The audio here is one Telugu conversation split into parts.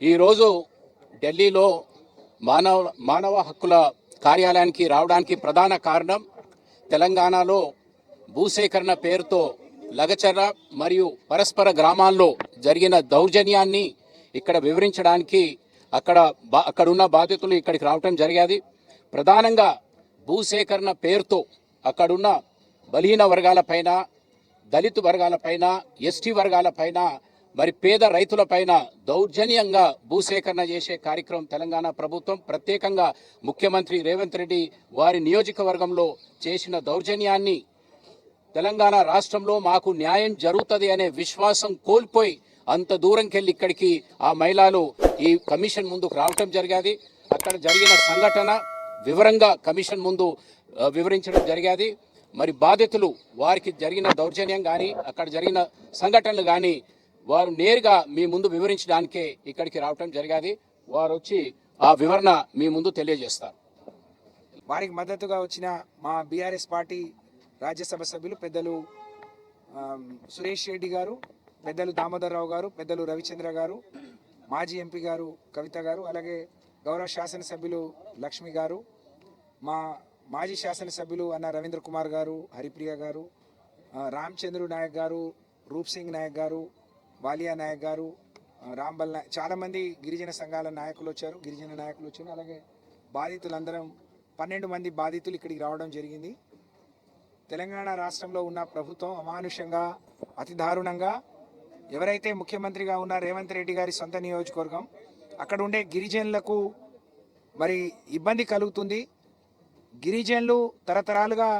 ఈరోజు ఢిల్లీలో మానవ హక్కుల కార్యాలయానికి రావడానికి ప్రధాన కారణం తెలంగాణలో భూసేకరణ పేరుతో లగచర్ర మరియు పరస్పర గ్రామాల్లో జరిగిన దౌర్జన్యాన్ని ఇక్కడ వివరించడానికి అక్కడున్న బాధితులు ఇక్కడికి రావడం జరిగేది. ప్రధానంగా భూసేకరణ పేరుతో అక్కడున్న బలహీన వర్గాలపైన, దళిత వర్గాలపైన, ఎస్టీ వర్గాలపైన, మరి పేద రైతులపైన దౌర్జన్యంగా భూసేకరణ చేసే కార్యక్రమం తెలంగాణ ప్రభుత్వం, ప్రత్యేకంగా ముఖ్యమంత్రి రేవంత్ రెడ్డి వారి నియోజకవర్గంలో చేసిన దౌర్జన్యాన్ని తెలంగాణ రాష్ట్రంలో మాకు న్యాయం జరుగుతుంది అనే విశ్వాసం కోల్పోయి అంత దూరంకెళ్ళి ఇక్కడికి ఆ మహిళలు ఈ కమిషన్ ముందుకు రావటం జరిగేది. అక్కడ జరిగిన సంఘటన వివరంగా కమిషన్ ముందు వివరించడం జరిగేది. మరి బాధితులు వారికి జరిగిన దౌర్జన్యం కానీ అక్కడ జరిగిన సంఘటనలు కానీ వారు నేరుగా మీ ముందు వివరించడానికే ఇక్కడికి రావటం జరిగేది. వారు వచ్చి ఆ వివరణ మీ ముందు తెలియజేస్తారు. వారికి మద్దతుగా వచ్చిన మా బీఆర్ఎస్ పార్టీ రాజ్యసభ సభ్యులు పెద్దలు సురేష్ రెడ్డి గారు, పెద్దలు దామోదరరావు గారు, పెద్దలు రవిచంద్ర గారు, మాజీ ఎంపీ గారు కవిత గారు, అలాగే గౌరవ శాసనసభ్యులు లక్ష్మి గారు, మా మాజీ శాసనసభ్యులు అన్న రవీంద్ర కుమార్ గారు, హరిప్రియ గారు, రామచంద్రు నాయక్ గారు, రూప్ సింగ్ నాయక్ గారు, వాలియా నాయక్ గారు, రాంబల్ నాయక్, చాలామంది గిరిజన సంఘాల నాయకులు వచ్చారు, గిరిజన నాయకులు వచ్చారు. అలాగే బాధితులందరం 12 మంది బాధితులు ఇక్కడికి రావడం జరిగింది. తెలంగాణ రాష్ట్రంలో ఉన్న ప్రభుత్వం అమానుషంగా, అతి దారుణంగా ఎవరైతే ముఖ్యమంత్రిగా ఉన్న రేవంత్ రెడ్డి గారి సొంత నియోజకవర్గం, అక్కడ ఉండే గిరిజనులకు మరి ఇబ్బంది కలుగుతుంది. గిరిజనులు తరతరాలుగా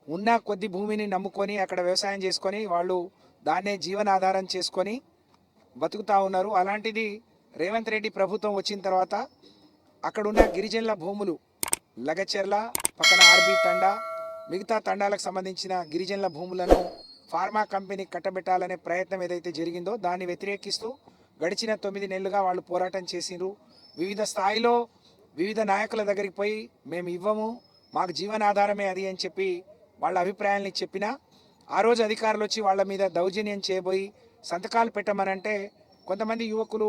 ఉన్న కొద్ది భూమిని నమ్ముకొని అక్కడ వ్యవసాయం చేసుకొని వాళ్ళు దాన్నే జీవనాధారం చేసుకొని బతుకుతూ ఉన్నారు. అలాంటిది రేవంత్ రెడ్డి ప్రభుత్వం వచ్చిన తర్వాత అక్కడున్న గిరిజనుల భూములు లగచెర్ల పక్కన ఆర్బీ తండా, మిగతా తండాలకు సంబంధించిన గిరిజనుల భూములను ఫార్మా కంపెనీ కట్టబెట్టాలనే ప్రయత్నం ఏదైతే జరిగిందో దాన్ని వ్యతిరేకిస్తూ గడిచిన 9 నెలలుగా వాళ్ళు పోరాటం చేసిండ్రు. వివిధ స్థాయిలో వివిధ నాయకుల దగ్గరికి పోయి మేము ఇవ్వము, మాకు జీవనాధారమే అది అని చెప్పి వాళ్ళ అభిప్రాయాల్ని చెప్పినా ఆ రోజు అధికారులు వచ్చి వాళ్ళ మీద దౌర్జన్యం చేయబోయి సంతకాలు పెట్టమనంటే కొంతమంది యువకులు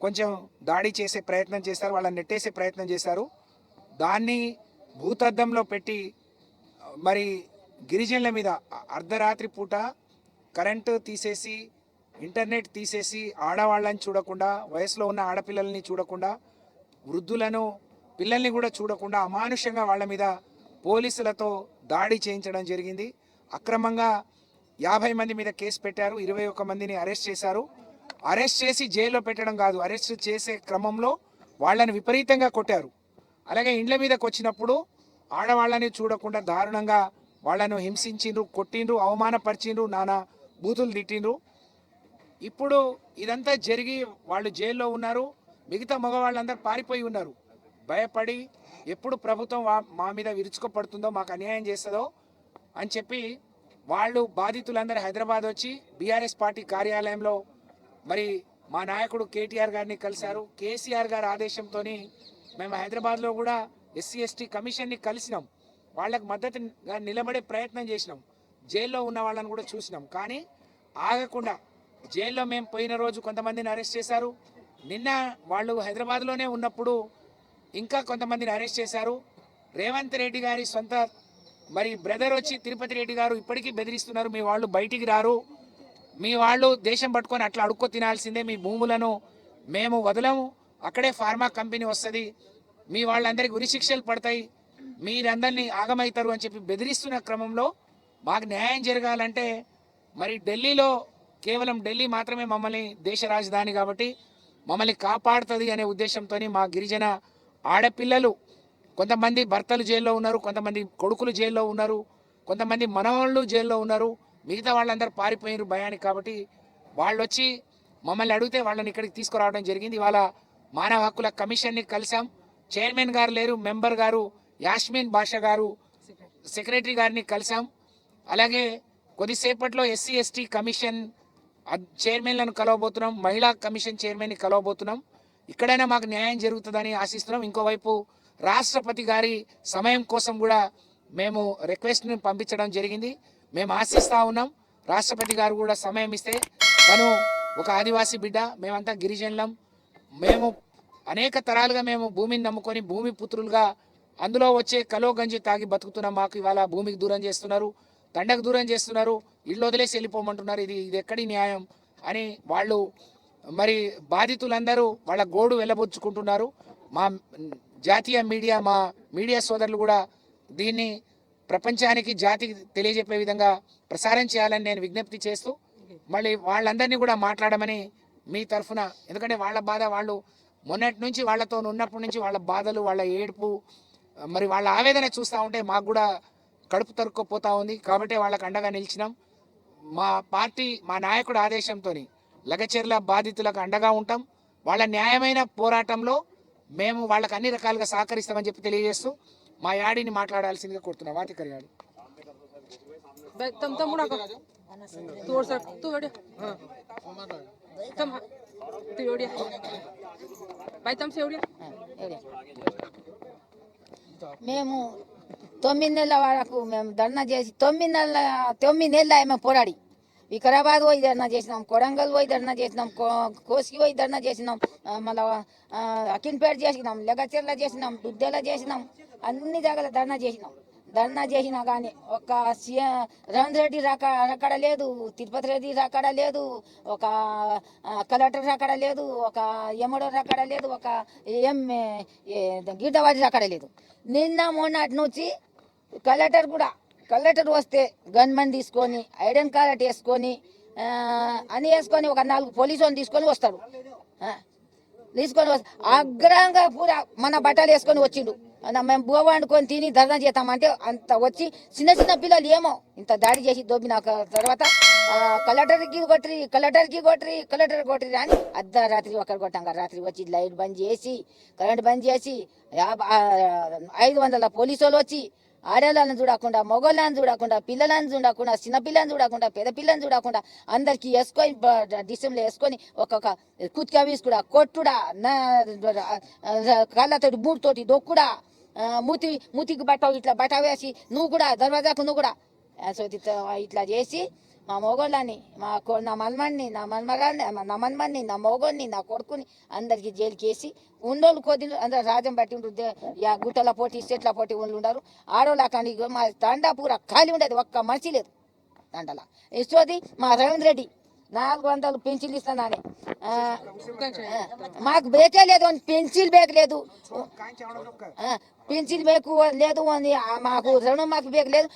కొంచెం దాడి చేసే ప్రయత్నం చేశారు, వాళ్ళని నెట్టేసే ప్రయత్నం చేశారు. దాన్ని భూతద్దంలో పెట్టి మరి గిరిజనుల మీద అర్ధరాత్రి పూట కరెంటు తీసేసి, ఇంటర్నెట్ తీసేసి, ఆడవాళ్ళని చూడకుండా, వయసులో ఉన్న ఆడపిల్లల్ని చూడకుండా, వృద్ధులను పిల్లల్ని కూడా చూడకుండా అమానుషంగా వాళ్ళ మీద పోలీసులతో దాడి చేయించడం జరిగింది. అక్రమంగా 50 మంది మీద కేసు పెట్టారు, 21 మందిని అరెస్ట్ చేశారు. అరెస్ట్ చేసి జైల్లో పెట్టడం కాదు, అరెస్ట్ చేసే క్రమంలో వాళ్ళని విపరీతంగా కొట్టారు. అలాగే ఇండ్ల మీదకి వచ్చినప్పుడు ఆడవాళ్ళని చూడకుండా దారుణంగా వాళ్ళను హింసించిండ్రు, కొట్టిండ్రు, అవమానపరిచిండ్రు, నానా బూతులు తిట్టిండ్రు. ఇప్పుడు ఇదంతా జరిగి వాళ్ళు జైల్లో ఉన్నారు. మిగతా మగవాళ్ళందరూ పారిపోయి ఉన్నారు, భయపడి ఎప్పుడు ప్రభుత్వం మా మీద విరుచుకుపడుతుందో, మాకు అన్యాయం చేస్తుందో అని చెప్పి వాళ్ళు బాధితులందరూ హైదరాబాద్ వచ్చి బీఆర్ఎస్ పార్టీ కార్యాలయంలో మరి మా నాయకుడు కేటీఆర్ గారిని కలిశారు. కేసీఆర్ గారి ఆదేశంతో మేము హైదరాబాద్లో కూడా ఎస్సీ ఎస్టీ కమిషన్ని కలిసినాం, వాళ్ళకు మద్దతుగా నిలబడే ప్రయత్నం చేసినాం. జైల్లో ఉన్న వాళ్ళని కూడా చూసినాం. కానీ ఆగకుండా జైల్లో మేము పోయిన రోజు కొంతమందిని అరెస్ట్ చేశారు. నిన్న వాళ్ళు హైదరాబాద్లోనే ఉన్నప్పుడు ఇంకా కొంతమందిని అరెస్ట్ చేశారు. రేవంత్ రెడ్డి గారి సొంత మరి బ్రదర్ వచ్చి తిరుపతి రెడ్డి గారు ఇప్పటికీ బెదిరిస్తున్నారు, మీ వాళ్ళు బయటికి రారు, మీ వాళ్ళు దేశం పట్టుకొని అట్లా అడుక్కో తినాల్సిందే, మీ భూములను మేము వదలము, అక్కడే ఫార్మా కంపెనీ వస్తుంది, మీ వాళ్ళందరికీ ఉరిశిక్షలు పడతాయి, మీరందరినీ ఆగమవుతారు అని చెప్పి బెదిరిస్తున్న క్రమంలో మాకు న్యాయం జరగాలంటే మరి ఢిల్లీలో కేవలం ఢిల్లీ మాత్రమే మమ్మల్ని దేశ రాజధాని కాబట్టి మమ్మల్ని కాపాడుతుంది అనే ఉద్దేశంతో మా గిరిజన ఆడపిల్లలు, కొంతమంది భర్తలు జైల్లో ఉన్నారు, కొంతమంది కొడుకులు జైల్లో ఉన్నారు, కొంతమంది మనవాళ్ళు జైల్లో ఉన్నారు, మిగతా వాళ్ళందరూ పారిపోయినారు భయానికి. కాబట్టి వాళ్ళు వచ్చి మమ్మల్ని అడిగితే వాళ్ళని ఇక్కడికి తీసుకురావడం జరిగింది. ఇవాళ మానవ హక్కుల కమిషన్ని కలిసాం. చైర్మన్ గారు లేరు, మెంబర్ గారు యాస్మిన్ బాషా గారు, సెక్రటరీ గారిని కలిసాం. అలాగే కొద్దిసేపట్లో ఎస్సీ ఎస్టీ కమిషన్ చైర్మన్లను కలవబోతున్నాం, మహిళా కమిషన్ చైర్మన్ని కలవబోతున్నాం. ఇక్కడైనా మాకు న్యాయం జరుగుతుందని ఆశిస్తున్నాం. ఇంకోవైపు రాష్ట్రపతి గారి సమయం కోసం కూడా మేము రిక్వెస్ట్ని పంపించడం జరిగింది. మేము ఆశిస్తూ ఉన్నాం రాష్ట్రపతి గారు కూడా సమయం ఇస్తే. తను ఒక ఆదివాసీ బిడ్డ, మేమంతా గిరిజనులం, మేము అనేక తరాలుగా మేము భూమిని నమ్ముకొని భూమి పుత్రులుగా అందులో వచ్చే కలో గంజి తాగి బతుకుతున్నాం. మాకు ఇవాళ భూమికి దూరం చేస్తున్నారు, తండకు దూరం చేస్తున్నారు, ఇల్లు వదిలేసి వెళ్ళిపోమంటున్నారు. ఇది ఎక్కడి న్యాయం అని వాళ్ళు మరి బాధితులందరూ వాళ్ళ గోడు వెళ్ళబుచ్చుకుంటున్నారు. మా జాతీయ మీడియా, మా మీడియా సోదరులు కూడా దీన్ని ప్రపంచానికి జాతికి తెలియజెప్పే విధంగా ప్రసారం చేయాలని నేను విజ్ఞప్తి చేస్తూ మళ్ళీ వాళ్ళందరినీ కూడా మాట్లాడమని మీ తరఫున, ఎందుకంటే వాళ్ళ బాధ వాళ్ళు మొన్నటి నుంచి వాళ్ళతో ఉన్నప్పటి నుంచి వాళ్ళ బాధలు, వాళ్ళ ఏడుపు, మరి వాళ్ళ ఆవేదన చూస్తూ ఉంటే మాకు కూడా కడుపు తరుక్కుపోతూ ఉంది. కాబట్టి వాళ్ళకి అండగా నిలిచినాం. మా పార్టీ, మా నాయకుడు ఆదేశంతో లగచెర్ల బాధితులకు అండగా ఉంటాం. వాళ్ళ న్యాయమైన పోరాటంలో మేము వాళ్ళకి అన్ని రకాలుగా సహకరిస్తామని చెప్పి తెలియజేస్తూ మా యాడిని మాట్లాడాల్సిందిగా కోరుతున్నాం. వాతికర్ యాడి మేము 9 నెలల వరకు మేము ధర్నా చేసి 9 నెలల మేము పోరాడి వికారాబాద్ పోయి ధర్నా చేసినాం, కొడంగల్ పోయి ధర్నా చేసినాం, కోసికి పోయి ధర్నా చేసినాం, మళ్ళీ అకిన్పేట చేసినాం, లగచెర్ల చేసినాం, దుద్దెల చేసినాం, అన్ని జాగాల ధర్నా చేసినాం. ధర్నా చేసినా కానీ ఒక రేవంత్ రెడ్డి రక్కడ లేదు, తిరుపతి రెడ్డి రక్కడ లేదు, ఒక కలెక్టర్ రక్కడ లేదు, ఒక ఎమ్మడో రక్కడ లేదు, ఒక గిడ్డవాడి రక్కడ లేదు. నిన్న మొన్నటి నుంచి కలెక్టర్ వస్తే గన్మెన్ తీసుకొని ఐడెన్ కార్డ్ వేసుకొని అని వేసుకొని ఒక 4 పోలీసులను తీసుకొని వస్తాడు. అగ్రంగా పూరా మన బట్టలు వేసుకొని వచ్చిండు. మేము బువ్వ వండుకొని తిని ధర్నా చేస్తామంటే అంత వచ్చి చిన్న పిల్లలు ఏమో ఇంత దాడి చేసి దొబ్బిన తర్వాత కలెక్టర్కి కొట్టరి అని అర్ధరాత్రి ఒకరు కొట్టాక రాత్రి వచ్చి లైట్ బంద్ చేసి కరెంట్ బంద్ చేసి 500 పోలీసు వాళ్ళు వచ్చి ఆడవాళ్ళని చూడకుండా, మగవాళ్ళని చూడకుండా, పిల్లలను చూడకుండా, చిన్నపిల్లని చూడకుండా, పెద్ద పిల్లని చూడకుండా అందరికి వేసుకొని డిసెంలో వేసుకొని ఒక్కొక్క కుత్కా వీసుకుడా, కొట్టుడా, కాళ్ళతోటి బూట్తోటి దొక్కుడా, మూతికి బట్ట వేసి నువ్వు కూడా దర్వాజాకు నువ్వు కూడా ఇట్లా చేసి మా మొగోళ్ళని, నా మన్మన్ని, నా మన్మన్ని, నా మొగోడిని, నా కొడుకుని అందరికి జైలుకి వేసి ఉండోళ్ళు కొద్ది అందరూ రాజ్యం బట్టి ఉంటుండే గుట్టల పోటీ, చెట్ల పోటీ ఉండరు. ఆడోళ్ళు అక్కడ మా తండా పూర ఖాళీ ఉండేది, ఒక్క మనిషి లేదు తండలా. ఇస్తోది మా రేవంత్ రెడ్డి 400 పెన్సిల్ ఇస్తానని మాకు బేకే లేదు, పెన్సిల్ బేక్ లేదు, పెన్సిల్ బేకు లేదు, మాకు రుణం మాకు బేక్ లేదు.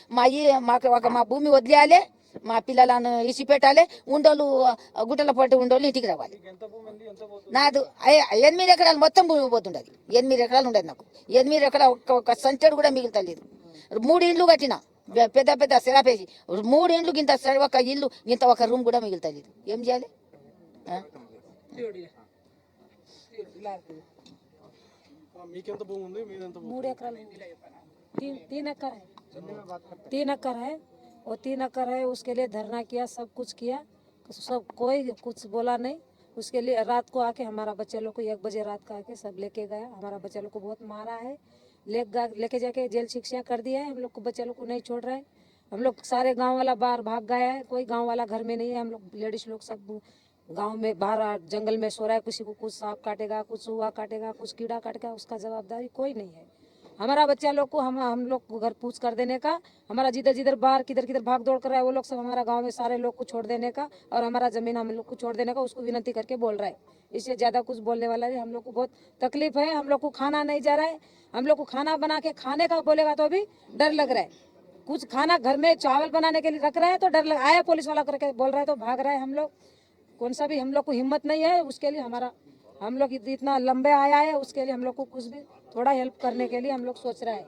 మా భూమి వదిలేయాలి, మా పిల్లలను ఇసి పెట్టాలి, ఉండోళ్ళు గుట్టల పోటీ ఉండోళ్ళు ఇంటికి రావాలి. నాది 8 ఎకరాలు మొత్తం భూమి పోతుండదు. 8 ఎకరాలు ఉండదు నాకు. 8 ఎకరాలు ఒక్క సంచడు కూడా మిగులుతలేదు. 3 ఇండ్లు కట్టిన పెద్ద సెరాపేసి 3 ఇండ్లు గింత ఒక ఇల్లు గింత ఒక రూమ్ కూడా మిగులుతలేదు. ఏం చేయాలి? मूड एकड़ 3 एकड़ है, वो 3 एकड़ है। उसके लिए धरना किया, सब कुछ किया, सब कोई कुछ बोला नहीं। उसके लिए रात को आके हमारा बच्चे लोग को 1 बजे रात का आके सब लेके गया। हमारा बच्चे लोग को बहुत मारा है, लेके जाके जेल शिक्षा कर दिया है। हम लोग को बच्चे लोग को नहीं छोड़ रहा है। हम लोग सारे गांव वाला बाहर भाग गया है, कोई गांव वाला घर में नहीं है। हम लोग लेडीज लोग सब गांव में बाहर जंगल में सो रहा है। किसी को कुछ सांप काटेगा, कुछ चूहा काटेगा, कुछ कीड़ा काटेगा, उसका जवाबदारी कोई नहीं है। हमारा बच्चा लोग को हम लोग को घर पूछ कर देने का, हमारा जिधर बाहर किधर भाग दौड़ कर रहा है वो लोग सब हमारा गांव में सारे लोग को छोड़ देने का, और हमारा जमीन हम लोग को छोड़ देने का उसको विनती करके बोल रहा है। इससे ज़्यादा कुछ बोलने वाला नहीं। हम लोग को बहुत तकलीफ है, हम लोग को खाना नहीं जा रहा है। हम लोग को खाना बना के खाने का बोलेगा तो भी डर लग रहा है। कुछ खाना घर में चावल बनाने के लिए रख रहा है तो डर लग आया, पुलिस वाला करके बोल रहा है तो भाग रहा है। हम लोग कौन सा भी हम लोग को हिम्मत नहीं है। उसके लिए हम लोग इतना लंबे आया है, उसके लिए हम लोग को कुछ भी थोड़ा हेल्प करने के लिए हम लोग सोच रहे हैं।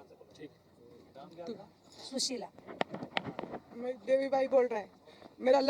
सुशीला देवी भाई बोल रहे हैं। मेरा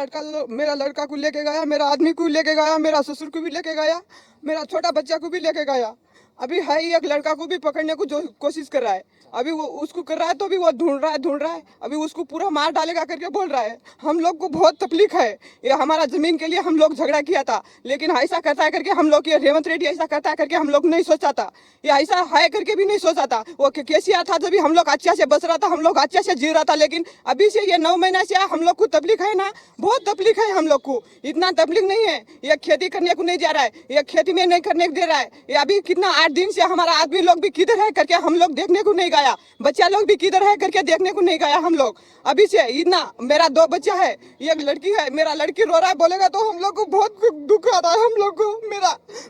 लड़का को लेके गया, मेरा आदमी को लेके गया, मेरा ससुर को भी लेके गया, मेरा छोटा बच्चा को भी लेके गया। अभी है ही एक लड़का को भी पकड़ने को जो कोशिश कर रहा है, अभी वो उसको कर रहा है तो भी वो ढूंढ रहा है, अभी उसको पूरा मार डालेगा करके बोल रहा है। हम लोग को बहुत तकलीफ है, ये हमारा जमीन के लिए हम लोग झगड़ा किया था, लेकिन ऐसा करता है करके हम लोग, ये रेवंत रेड्डी ऐसा करता है करके हम लोग नहीं सोचा था, ये ऐसा है करके भी नहीं सोचा था। वो केसीआर था जब भी हम लोग अच्छे से बस रहा था, हम लोग अच्छे से जी रहा था, लेकिन अभी से ये 9 महीना से हम लोग को तकलीफ है ना, बहुत तकलीफ है हम लोग को। इतना तकलीफ नहीं है, ये खेती करने को नहीं जा रहा है, ये खेती में नहीं करने को दे रहा है। ये अभी कितना 8 दिन से हमारा आदमी लोग भी किधर है करके हम लोग देखने को नहीं गया, बच्चा लोग भी किधर है करके देखने को नहीं गया हम लोग। अभी से इतना, मेरा 2 बच्चा है, एक लड़की है, मेरा लड़की रो रहा है, बोलेगा तो हम लोग को बहुत दुख आ रहा है। हम लोग को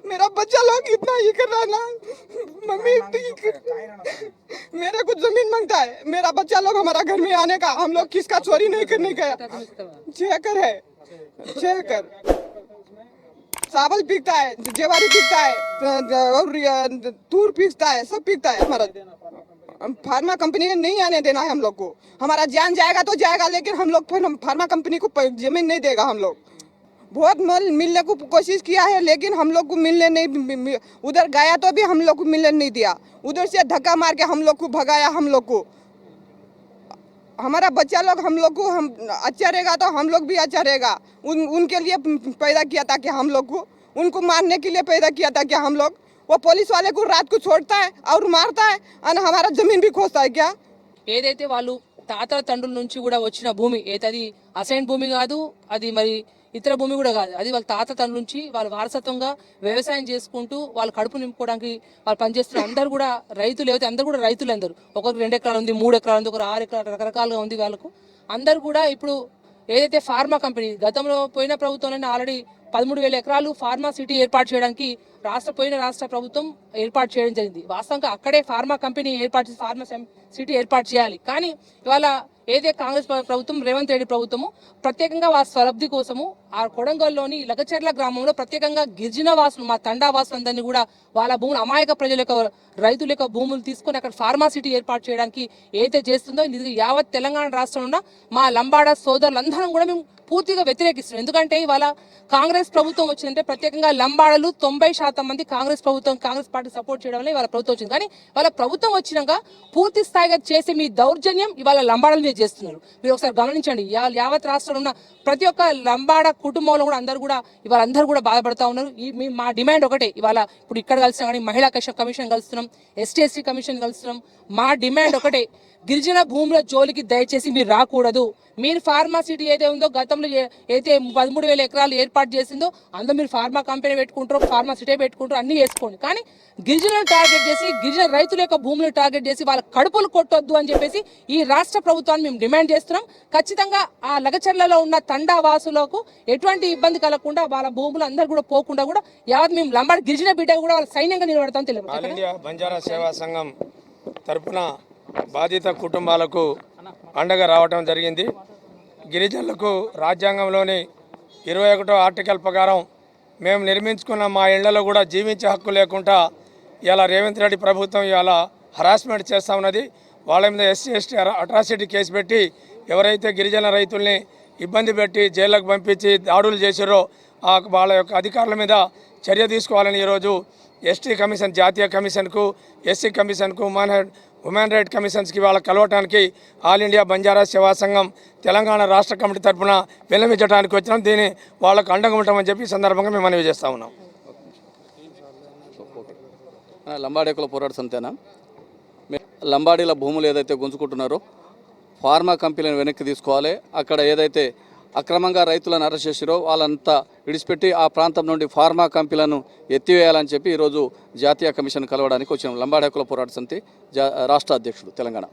मेरा बच्चा लोग इतना ये कर रहा है ना, मम्मी मेरे को जमीन मांगता है, मेरा बच्चा लोग हमारा घर में आने का, हम लोग किसका चोरी नहीं करने गया। 6 एकड़ है, 6 एकड़ चावल बिकता है, ज्वारी बिकता है और तूर बिकता है, सब बिकता है। हमारा फार्मा कंपनी नहीं आने देना है हम लोग को, हमारा जान जाएगा तो जाएगा, लेकिन हम लोग फार्मा कंपनी को जमीन नहीं देगा। हम लोग बहुत मिलने को कोशिश किया है, लेकिन हम लोग को मिलने नहीं, उधर गया तो भी हम लोग को मिलने नहीं दिया, उधर से धक्का मार के हम लोग को भगाया। हम लोग को हमारा बच्चा लोग हम लोग को हम अच्छा रहेगा तो हम लोग भी अच्छा रहेगा। उनके लिए पैदा किया था कि हम लोग को, उनको मारने के लिए पैदा किया था क्या हम लोग? वो पुलिस वाले को रात को छोड़ता है और मारता है और हमारा जमीन भी खोजता है क्या? ఏదైతే వాళ్ళు తాతల తండ్రుల నుంచి కూడా వచ్చిన భూమి ఏదది అసైన్ భూమి కాదు, అది మరి ఇతర భూమి కూడా కాదు, అది వాళ్ళ తాత తండ్రుల నుంచి వాళ్ళు వారసత్వంగా వ్యవసాయం చేసుకుంటూ వాళ్ళు కడుపు నింపుకోవడానికి వాళ్ళు పనిచేస్తున్న అందరూ కూడా రైతులు. అయితే అందరూ కూడా రైతులు, అందరూ ఒకరికి 2 ఎకరాలు ఉంది, 3 ఎకరాలు ఉంది, ఒకరు 6 ఎకరాలు, రకరకాలుగా ఉంది వాళ్ళకు. అందరూ కూడా ఇప్పుడు ఏదైతే ఫార్మా కంపెనీ గతంలో పోయిన ప్రభుత్వంలోనే ఆల్రెడీ 13,000 ఎకరాలు ఫార్మా సిటీ ఏర్పాటు చేయడానికి రాష్ట్ర ప్రభుత్వం ఏర్పాటు చేయడం జరిగింది. వాస్తవంగా అక్కడే ఫార్మా కంపెనీ ఏర్పాటు చేసి ఫార్మా సిటీ ఏర్పాటు చేయాలి. కానీ ఇవాళ ఏదైతే కాంగ్రెస్ ప్రభుత్వం, రేవంత్ రెడ్డి ప్రభుత్వము ప్రత్యేకంగా వారి స్వలబ్ధి కోసము ఆ కొడంగల్లోని లగచర్ల గ్రామంలో ప్రత్యేకంగా గిరిజన వాసులు, మా తండా వాసులందరినీ కూడా వాళ్ళ భూములు, అమాయక ప్రజల యొక్క రైతుల యొక్క భూములు తీసుకొని అక్కడ ఫార్మా సిటీ ఏర్పాటు చేయడానికి ఏదైతే చేస్తుందో ఇది యావత్ తెలంగాణ రాష్ట్రంలో ఉన్న మా లంబాడ సోదరులందరం కూడా మేము పూర్తిగా వ్యతిరేకిస్తున్నాం. ఎందుకంటే ఇవాళ కాంగ్రెస్ ప్రభుత్వం వచ్చిందంటే ప్రత్యేకంగా లంబాడలు 90% మంది కాంగ్రెస్ పార్టీ సపోర్ట్ చేయడం వల్ల ఇవాళ ప్రభుత్వం వచ్చింది. కానీ వాళ్ళ ప్రభుత్వం వచ్చినాక పూర్తి స్థాయిగా చేసే మీ దౌర్జన్యం ఇవాళ లంబాడల మీద చేస్తున్నారు. మీరు ఒకసారి గమనించండి, యావత్ రాష్ట్రంలో ఉన్న ప్రతి ఒక్క లంబాడ కుటుంబంలో కూడా అందరూ కూడా బాధపడతా ఉన్నారు. మా డిమాండ్ ఒకటే, ఇవాళ ఇప్పుడు ఇక్కడ కలిసినా కానీ మహిళా కమిషన్ కలుస్తున్నాం, ST/SC కమిషన్ కలుస్తున్నాం. మా డిమాండ్ ఒకటే, గిరిజన భూముల జోలికి దయచేసి మీరు రాకూడదు. మీరు ఫార్మా సిటీ ఏదైతే ఉందో గతంలో అయితే 13,000 ఎకరాలు ఏర్పాటు చేసిందో అందులో మీరు ఫార్మా కంపెనీ పెట్టుకుంటారు, ఫార్మా సిటీ పెట్టుకుంటారు, అన్ని చేసుకోండి. కానీ గిరిజనులను టార్గెట్ చేసి, గిరిజన రైతుల యొక్క భూములను టార్గెట్ చేసి వాళ్ళ కడుపులు కొట్టొద్దు అని చెప్పేసి ఈ రాష్ట్ర ప్రభుత్వాన్ని మేము డిమాండ్ చేస్తున్నాం. ఖచ్చితంగా ఆ లగచర్లలో ఉన్న తండా వాసులకు ఎటువంటి ఇబ్బంది కలగకుండా వాళ్ళ భూములు అందరూ కూడా పోకుండా కూడా యావత్ మేము లంబాడి గిరిజన బిడ్డ కూడా వాళ్ళ సైన్యంగా నిలబడతాం. తెలియదు ఆల్ ఇండియా బంజారా సేవా సంఘం తరపున బాధిత కుటుంబాలకు అండగా రావటం జరిగింది. గిరిజనులకు రాజ్యాంగంలోని 21వ ఆర్టికల్ ప్రకారం మేము నిర్మించుకున్న మా ఇళ్లలో కూడా జీవించే హక్కు లేకుండా ఇలా రేవంత్ రెడ్డి ప్రభుత్వం ఇలా హరాస్మెంట్ చేస్తూ ఉన్నది. వాళ్ళ మీద SC/ST అట్రాసిటీ కేసు పెట్టి ఎవరైతే గిరిజన రైతుల్ని ఇబ్బంది పెట్టి జైళ్ళకు పంపించి దాడులు చేశారో వాళ్ళ యొక్క అధికారుల మీద చర్య తీసుకోవాలని ఈరోజు ST కమిషన్, జాతీయ కమిషన్కు, SC కమిషన్కు, హ్యూమన్ రైట్ కమిషన్స్కి వాళ్ళ కలవటానికి ఆల్ ఇండియా బంజారా సేవా సంఘం తెలంగాణ రాష్ట్ర కమిటీ తరఫున విన్నవించడానికి వచ్చినాం. దీన్ని వాళ్ళకు అండగా ఉంటామని చెప్పి ఈ సందర్భంగా మేము మనవి చేస్తూ ఉన్నాం. లంబాడీ కుల పోరాట సమితేనా? లంబాడీల భూములు ఏదైతే గుంజుకుంటున్నారో ఫార్మా కంపెనీలను వెనక్కి తీసుకోవాలి. అక్కడ ఏదైతే అక్రమంగా రైతులను అరెస్ట్ చేసిరో వాళ్ళంతా విడిచిపెట్టి ఆ ప్రాంతం నుండి ఫార్మా కంపెనీలను ఎత్తివేయాలని చెప్పి ఈరోజు జాతీయ కమిషన్ కలవడానికి వచ్చినాం. లంబాడీ కుల పోరాట సమితి రాష్ట్ర అధ్యక్షుడు తెలంగాణ.